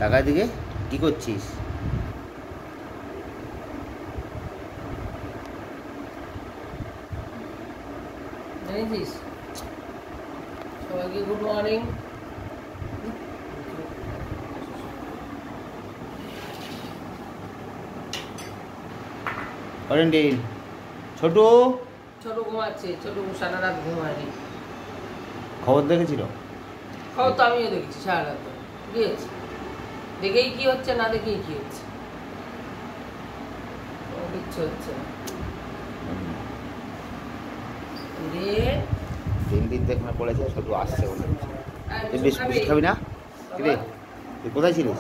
টাকা দিকে কি করছিস? সবাইকে গুড মর্নিং। ছোটু ছোট ঘুমাচ্ছে, ছোট সারা রাত ঘুমায়নি। খবর দেখেছিল? খবর তো আমিও দেখেছি সারা রাত। কি হচ্ছে? দেখেই কি হচ্ছে, না দেখেই কি হচ্ছে? কিচ্ছু হচ্ছে না। দিন দেখে বলেছে ছোটু আসছে বলে। তুই বিস্কুট খাবি না? কিরে তুই কোথায় ছিলিস?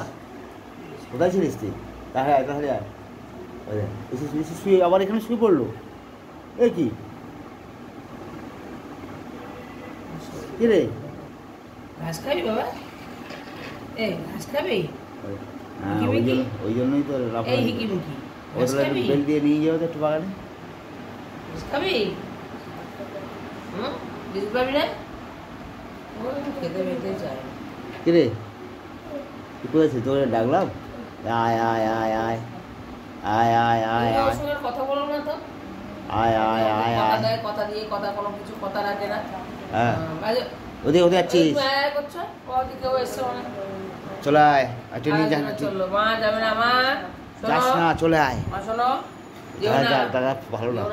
কোথায় ছিলিস তুই? তাহলে শুয়ে আবার এখানে শুয়ে পড়লো। এ কি রে? ঘাস খাবি বাবা? এই ঘাস খাবি? ওই জন্যই তো বেল দিয়ে নিয়ে যাবে একটু বাগানে। ঘাস খাবি? বিস্কুট খাবি না? খেতে বেতে চাই। কিরে তুই কোথায় ছিলিস? তোকে ডাকলাম আয় আয় আয় আয় আয় আয় আয় আয়। কথা বলো না তো। আয় আয় আয় আয়। কথা দিয়ে কথা কোনো কিছু কথা রাখে না। হ্যাঁ ওদিকে ওদিকে যাচ্ছিস? চলে আয়। চলো মা যাবে না, মা যাস না, চলে আয়। মা শোনো, দাদা ভালো না,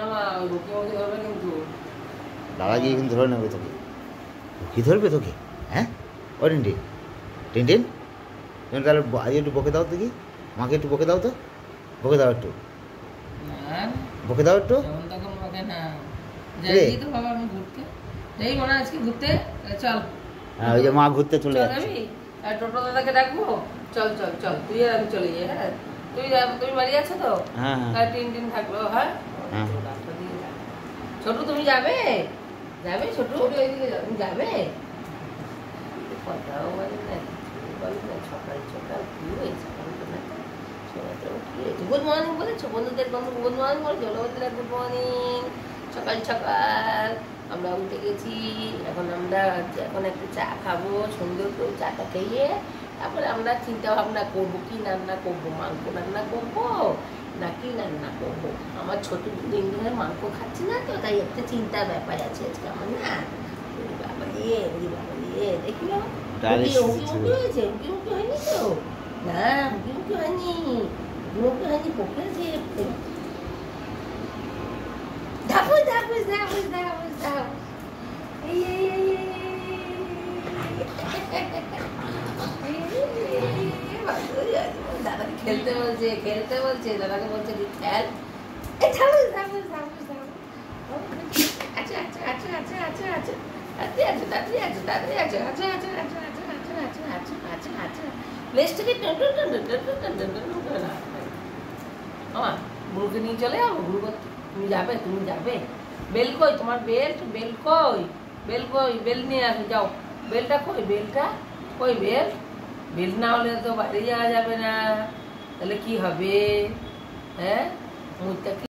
দাদা গিয়ে কিন্তু ধরে নেবে তোকে। কি ধরবে তোকে? হ্যাঁ ও টিনটিন টিনটিন, তুমি তাহলে আজ একটু বকে দাও দেখি, মাকে একটু বকে দাও তো, বকে দাও একটু, বকে দাও একটু। হ্যাঁ ওই যে মা ঘুরতে চলে যাচ্ছে। টোটো দাদাকে ডাকবো? চল চল চল, তুই আর আমি চলে যাই। হ্যাঁ তুমি বাড়ি আছো তো? হ্যাঁ টিন থাকলো। হ্যাঁ ছোটু তুমি যাবে? যাবে ছোটু? তুমি যাবে? কথাও বলে না, সকাল সকাল কি হয়েছে? গুড মর্নিং বলেছো বন্ধুদের? গুড মর্নিং বলেছো? Good morning. সকাল সকাল আমরা উঠে গেছি। এখন একটা চা খাবো, সুন্দর করে চাটা খেয়ে তারপরে আমরা চিন্তা ভাবনা করবো কি রান্না করবো। মাংস রান্না করবো নাকি রান্না করবো। আমার ছোট দিন ধরে মাংস খাচ্ছি না তো, তাই একটা চিন্তার ব্যাপার আছে আজকে আমার। না বাবা দিয়ে দেখি হয়েছে, উঁকি হয়নি তো? না উঁকি হয়নি, পকেছে। ধাপুস ধাপুস ধাপুস ধাপুস ধাপুস। দাদাকে খেলতে বলছে, দাদাকে বলছে কি খেল। আচ্ছা আচ্ছা আচ্ছা আচ্ছা আচ্ছা আচ্ছা তাড়াতাড়ি আচ্ছা তাড়াতাড়ি আচ্ছা আচ্ছা আচ্ছা আচ্ছা আচ্ছা আচ্ছা আচ্ছা আচ্ছা আচ্ছা প্লেসটাকে আমার গুরুকে নিয়ে চলে যাবো। গুরু তুমি যাবে? বেল কই তোমার? বেল কই? বেল নিয়ে আসো যাও। বেলটা কই? বেল না হলে তো বাইরে যাওয়া যাবে না। তাহলে কি হবে? হ্যাঁ